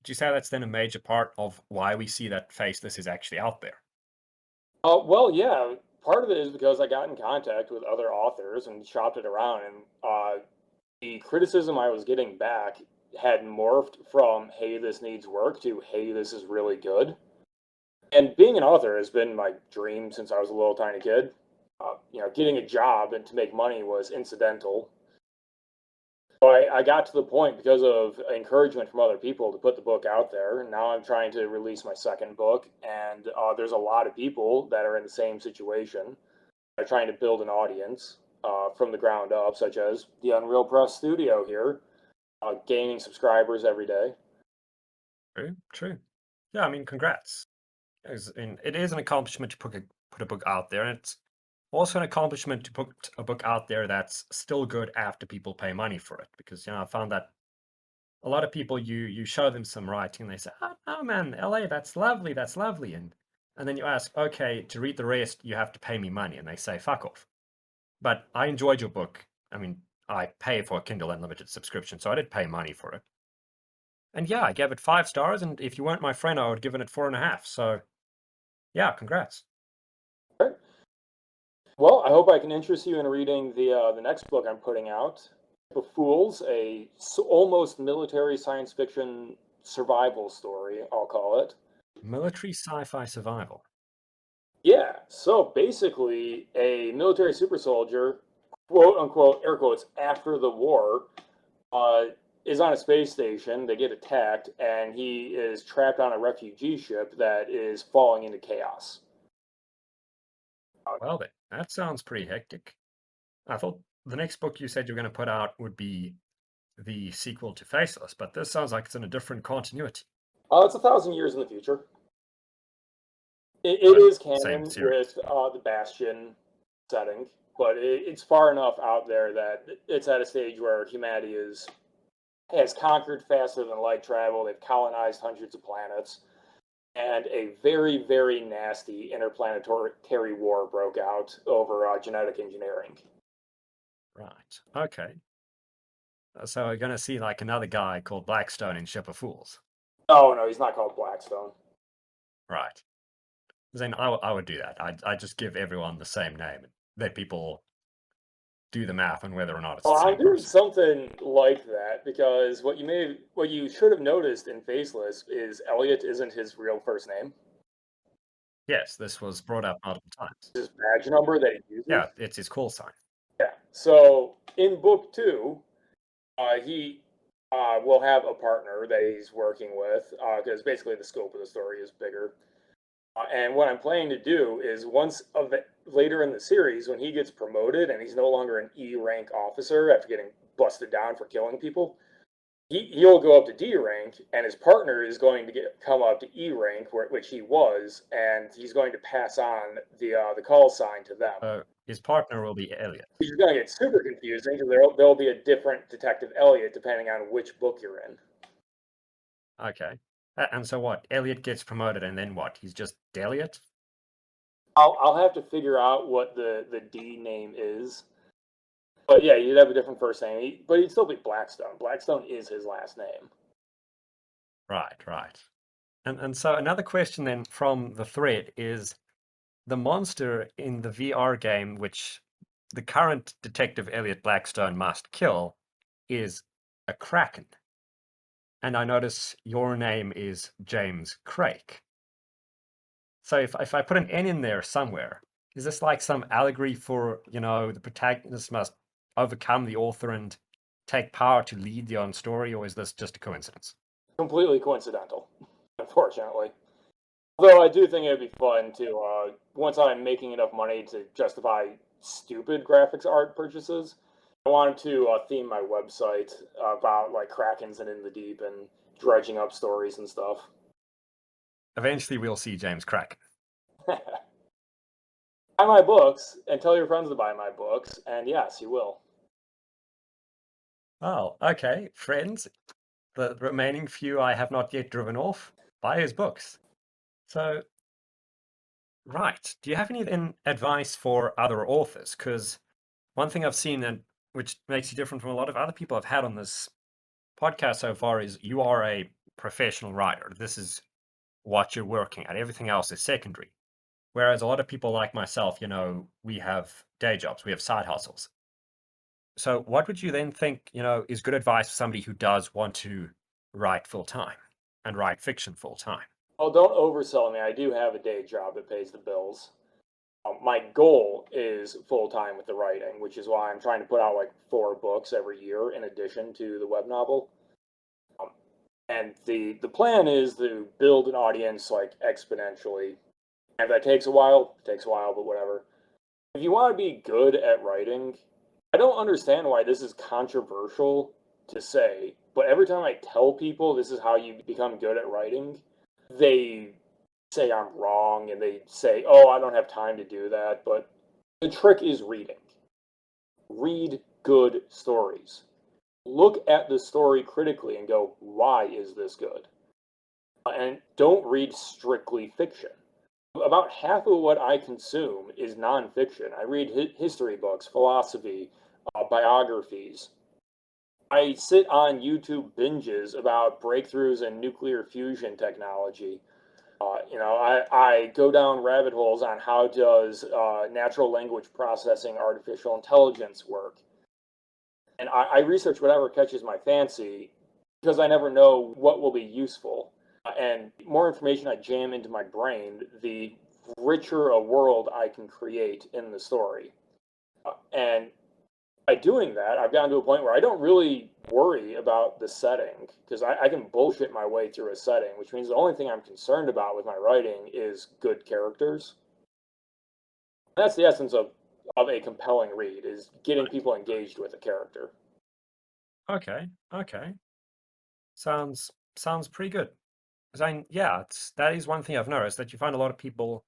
Would you say that's then a major part of why we see that Faceless is actually out there? Well, yeah, part of it is because I got in contact with other authors and shopped it around, and the criticism I was getting back had morphed from "Hey, this needs work" to "Hey, this is really good." And being an author has been my dream since I was a little tiny kid. Getting a job and to make money was incidental. So I got to the point because of encouragement from other people to put the book out there. And now I'm trying to release my second book, and there's a lot of people that are in the same situation. They're trying to build an audience from the ground up, such as the Unreal Press Studio here, gaining subscribers every day. True, true. Yeah, I mean, congrats. It is an accomplishment to put a book out there, and it's also an accomplishment to put a book out there that's still good after people pay money for it. Because I found that a lot of people you show them some writing, and they say, "Oh no, man, LA, that's lovely," and then you ask, "Okay, to read the rest, you have to pay me money," and they say, "Fuck off." But I enjoyed your book. I mean, I pay for a Kindle Unlimited subscription, so I did pay money for it. And yeah, I gave it 5 stars, and if you weren't my friend, I would have given it 4.5. So yeah, congrats. All right. Well, I hope I can interest you in reading the next book I'm putting out, The Fools, almost military science fiction survival story, I'll call it. Military sci-fi survival. Yeah, so basically, a military super soldier, quote unquote, air quotes, after the war, uh, is on a space station. They get attacked, and he is trapped on a refugee ship that is falling into chaos. Well then, that sounds pretty hectic. I thought the next book you said you were going to put out would be the sequel to Faceless, but this sounds like it's in a different continuity. It's 1,000 years in the future. It But is same canon series. with the Bastion setting, but it's far enough out there that it's at a stage where humanity has conquered faster than light travel. They've colonized hundreds of planets, and a very, very nasty interplanetary war broke out over genetic engineering. Right. Okay. So we're going to see like another guy called Blackstone in Ship of Fools. Oh no, he's not called Blackstone. Right. Then I would do that. I'd just give everyone the same name and let people do the math on whether or not it's Well, the I'm same doing person. something like that because what you should have noticed in Faceless is Elliot isn't his real first name. Yes, this was brought up multiple times. His badge number that he Yeah, uses. it's his call sign. Yeah. So in book two, he will have a partner that he's working with because basically the scope of the story is bigger. And what I'm planning to do is later in the series, when he gets promoted and he's no longer an E rank officer after getting busted down for killing people, he'll go up to D rank, and his partner is going to come up to E rank, which he was, and he's going to pass on the call sign to them. His partner will be Elliot. Which is going to get super confusing because there'll be a different Detective Elliot depending on which book you're in. Okay. And so what? Elliot gets promoted, and then what? He's just Elliot? I'll have to figure out what the D name is. But yeah, he'd have a different first name, but he'd still be Blackstone. Blackstone is his last name. Right, right. And so another question then from the thread is the monster in the VR game, which the current Detective Elliot Blackstone must kill, is a Kraken. And I notice your name is James Krake. So if I put an N in there somewhere, is this like some allegory for, the protagonist must overcome the author and take power to lead the own story, or is this just a coincidence? Completely coincidental, unfortunately. Although I do think it'd be fun to, once I'm making enough money to justify stupid graphics art purchases, I wanted to theme my website about like Krakens and in the deep and dredging up stories and stuff. Eventually, we'll see James Krake. Buy my books and tell your friends to buy my books, and yes, you will. Oh, okay, friends. The remaining few I have not yet driven off, buy his books. So, right. Do you have any advice for other authors? Because one thing I've seen, and which makes you different from a lot of other people I've had on this podcast so far, is you are a professional writer. This is what you're working at. Everything else is secondary. Whereas a lot of people like myself, we have day jobs, we have side hustles. So what would you then think, is good advice for somebody who does want to write full time and write fiction full time? Oh, don't oversell me. I do have a day job that pays the bills. My goal is full time with the writing, which is why I'm trying to put out like 4 books every year in addition to the web novel. And the plan is to build an audience like exponentially. And if that takes a while, it takes a while, but whatever. If you want to be good at writing, I don't understand why this is controversial to say, but every time I tell people this is how you become good at writing, they say I'm wrong and they say, oh, I don't have time to do that. But the trick is reading. Read good stories. Look at the story critically and go, why is this good? And don't read strictly fiction. About half of what I consume is nonfiction. I read history books, philosophy, biographies. I sit on YouTube binges about breakthroughs in nuclear fusion technology. I go down rabbit holes on how does natural language processing, artificial intelligence work. And I research whatever catches my fancy because I never know what will be useful. And more information I jam into my brain, the richer a world I can create in the story. And by doing that, I've gotten to a point where I don't really worry about the setting because I can bullshit my way through a setting, which means the only thing I'm concerned about with my writing is good characters. That's the essence of a compelling read, is getting people engaged with a character. Okay, okay. Sounds pretty good. Because that is one thing I've noticed, that you find a lot of people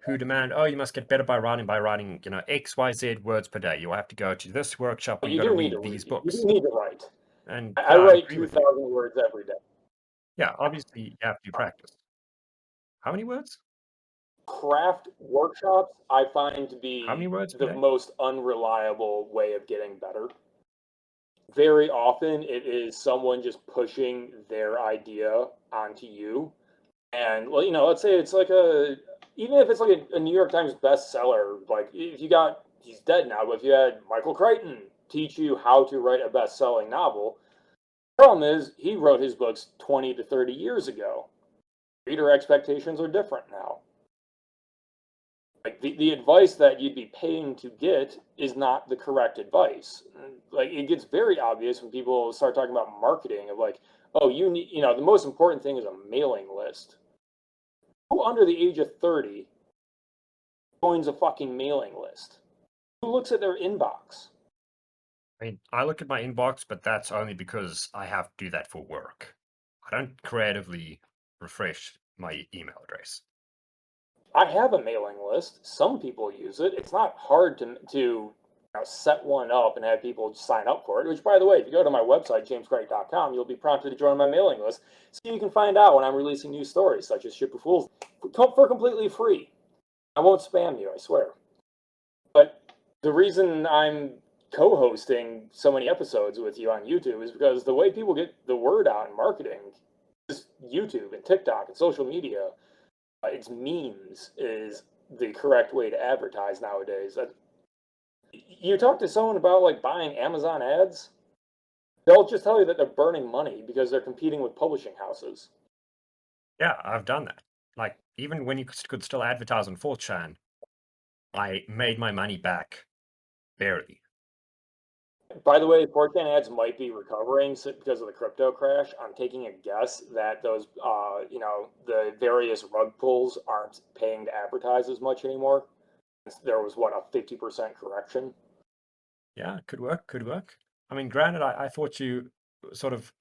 who demand, oh, you must get better by writing, X, Y, Z words per day. You have to go to this workshop But or you you got to do need read to read. these You do books. need to write. And I yeah, I write agree with you. 2,000 words every day. Yeah, obviously you have to practice. How many words? Craft workshops I find to How many be words per the day? most unreliable way of getting better. Very often it is someone just pushing their idea onto you. And well, let's say it's like even if it's like a New York Times bestseller, like if you got, he's dead now, but if you had Michael Crichton teach you how to write a best-selling novel, the problem is he wrote his books 20 to 30 years ago. Reader expectations are different now. Like the advice that you'd be paying to get is not the correct advice. Like it gets very obvious when people start talking about marketing of like, oh, you need, the most important thing is a mailing list. Who under the age of 30 joins a fucking mailing list? Who looks at their inbox? I mean, I look at my inbox, but that's only because I have to do that for work. I don't creatively refresh my email address. I have a mailing list. Some people use it. It's not hard to set one up and have people sign up for it. Which, by the way, if you go to my website, jameskrake.com, you'll be prompted to join my mailing list so you can find out when I'm releasing new stories, such as Ship of Fools, for completely free. I won't spam you, I swear. But the reason I'm co-hosting so many episodes with you on YouTube is because the way people get the word out in marketing is YouTube and TikTok and social media. It's memes is the correct way to advertise nowadays. You talk to someone about like buying Amazon ads, they'll just tell you that they're burning money because they're competing with publishing houses. Yeah, I've done that. Like, even when you could still advertise on 4chan, I made my money back barely. By the way, 4chan ads might be recovering because of the crypto crash. I'm taking a guess that those, the various rug pulls aren't paying to advertise as much anymore. There was, what, a 50% correction? Yeah, could work, could work. I mean, granted, I thought you sort of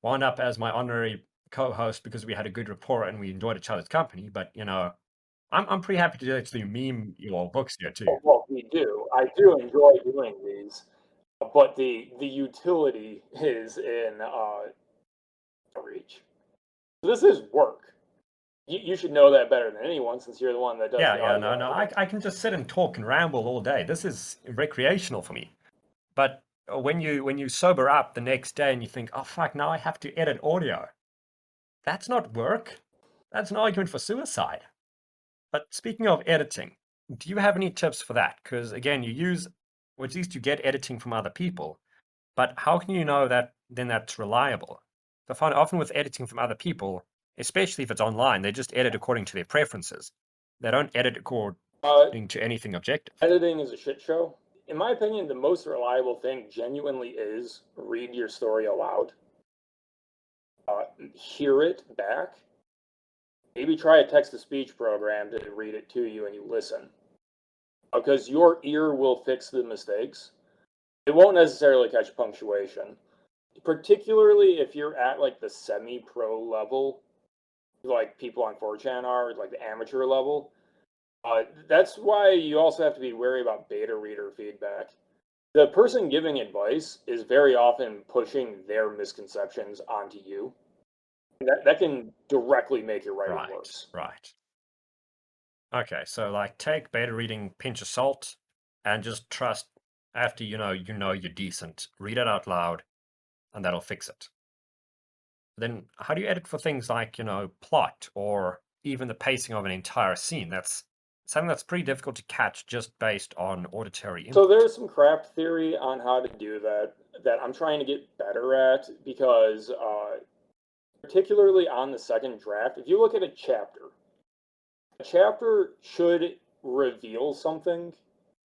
wound up as my honorary co-host because we had a good rapport and we enjoyed each other's company, but, I'm pretty happy to actually meme your books here too. Well, we do. I do enjoy doing these, but the utility is in outreach. So this is work. You should know that better than anyone since you're the one that does the Yeah, audio no, editing. I can just sit and talk and ramble all day. This is recreational for me. But when you sober up the next day and you think, oh fuck, now I have to edit audio. That's not work. That's an argument for suicide. But speaking of editing, do you have any tips for that? Because again, you use, or at least you get editing from other people, but how can you know that then that's reliable? I find often with editing from other people, especially if it's online, they just edit according to their preferences. They don't edit according to anything objective. Editing is a shit show. In my opinion, the most reliable thing genuinely is read your story aloud. Hear it back. Maybe try a text-to-speech program to read it to you and you listen. Because your ear will fix the mistakes. It won't necessarily catch punctuation. Particularly if you're at like the semi-pro level, like people on 4chan are, like the amateur level. That's why you also have to be wary about beta reader feedback. The person giving advice is very often pushing their misconceptions onto you. That can directly make your writing worse. Right. Okay, so like take beta reading, pinch of salt, and just trust after you're decent. Read it out loud, and that'll fix it. Then how do you edit for things like, plot or even the pacing of an entire scene? That's something that's pretty difficult to catch just based on auditory input. So there's some craft theory on how to do that I'm trying to get better at because particularly on the second draft, if you look at a chapter should reveal something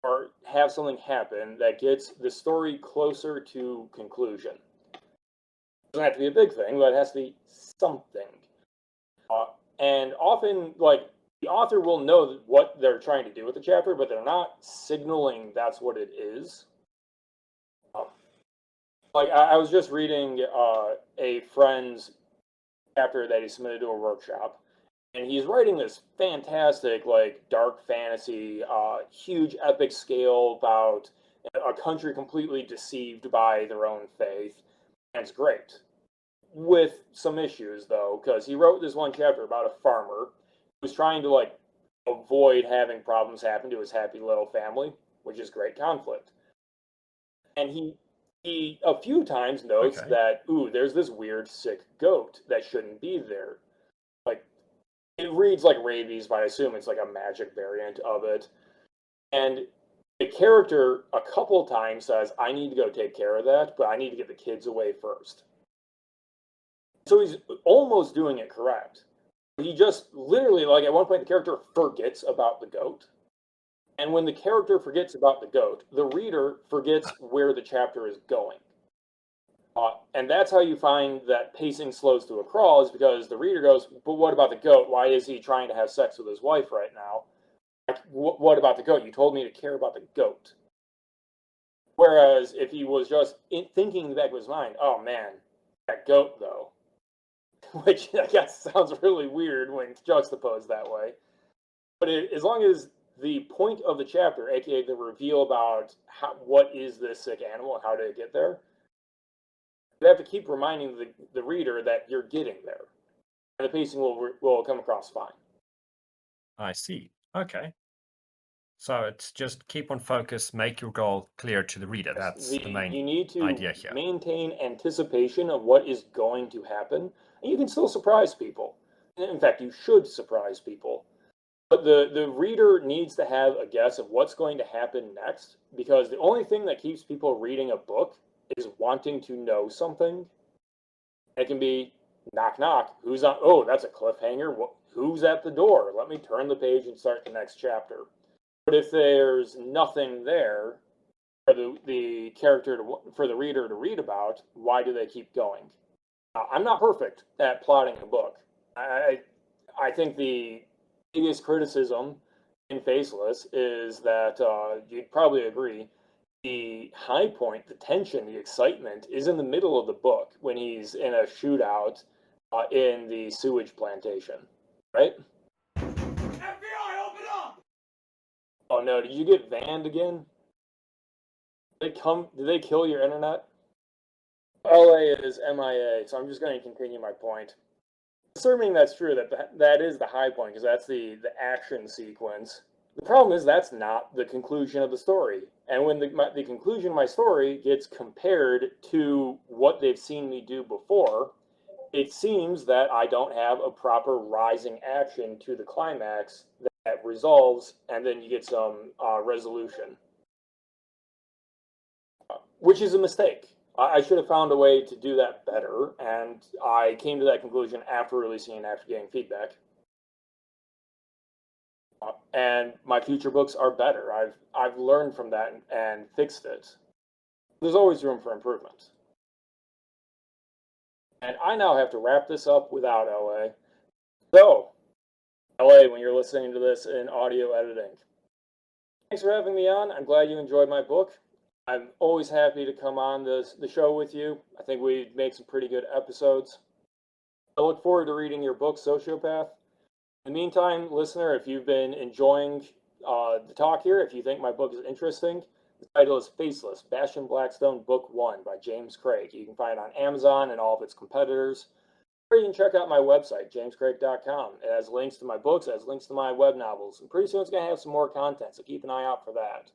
or have something happen that gets the story closer to conclusion. It doesn't have to be a big thing, but it has to be something. And often, like, the author will know what they're trying to do with the chapter, but they're not signaling that's what it is. Like, I was just reading a friend's chapter that he submitted to a workshop, and he's writing this fantastic, like, dark fantasy, huge epic scale about a country completely deceived by their own faith, and it's great. With some issues, though, because he wrote this one chapter about a farmer who was trying to, like, avoid having problems happen to his happy little family, which is great conflict. And he a few times notes that, ooh, there's this weird sick goat that shouldn't be there. Like, it reads like rabies, but I assume it's like a magic variant of it. And the character a couple times says, I need to go take care of that, but I need to get the kids away first. So he's almost doing it correct. He just literally, like, at one point, the character forgets about the goat. And when the character forgets about the goat, the reader forgets where the chapter is going. And that's how you find that pacing slows to a crawl, is because the reader goes, but what about the goat? Why is he trying to have sex with his wife right now? Like, what about the goat? You told me to care about the goat. Whereas if he was just thinking back of his mind, oh man, that goat though. Which I guess sounds really weird when it's juxtaposed that way. But as long as the point of the chapter, aka the reveal about what is this sick animal and how did it get there, you have to keep reminding the reader that you're getting there. And the pacing will come across fine. I see. Okay. So it's just keep on focus, make your goal clear to the reader. That's the main You need to idea here. maintain anticipation of what is going to happen, and you can still surprise people. In fact, you should surprise people. But the reader needs to have a guess of what's going to happen next, because the only thing that keeps people reading a book is wanting to know something. It can be knock knock. Who's on? Oh, that's a cliffhanger. Who's at the door? Let me turn the page and start the next chapter. But if there's nothing there, for the character for the reader to read about, why do they keep going? I'm not perfect at plotting a book. I think the biggest criticism in Faceless is that you'd probably agree. The high point, the tension, the excitement is in the middle of the book when he's in a shootout in the sewage plantation, right? FBI, open up! Oh no, did you get banned again? Did they kill your internet? LA is MIA, so I'm just going to continue my point. Assuming that's true, that is the high point, because that's the action sequence. The problem is that's not the conclusion of the story. And when the conclusion of my story gets compared to what they've seen me do before, it seems that I don't have a proper rising action to the climax that resolves, and then you get some resolution. Which is a mistake. I should have found a way to do that better, and I came to that conclusion after releasing and after getting feedback. And my future books are better. I've learned from that and fixed it. There's always room for improvement. And I now have to wrap this up without LA. So, LA, when you're listening to this in audio editing, thanks for having me on. I'm glad you enjoyed my book. I'm always happy to come on the show with you. I think we make some pretty good episodes. I look forward to reading your book, Sociopath. In the meantime, listener, if you've been enjoying the talk here, if you think my book is interesting, the title is Faceless, Bastian Blackstone, Book 1 by James Krake. You can find it on Amazon and all of its competitors. Or you can check out my website, jameskrake.com. It has links to my books, it has links to my web novels. And pretty soon it's going to have some more content, so keep an eye out for that.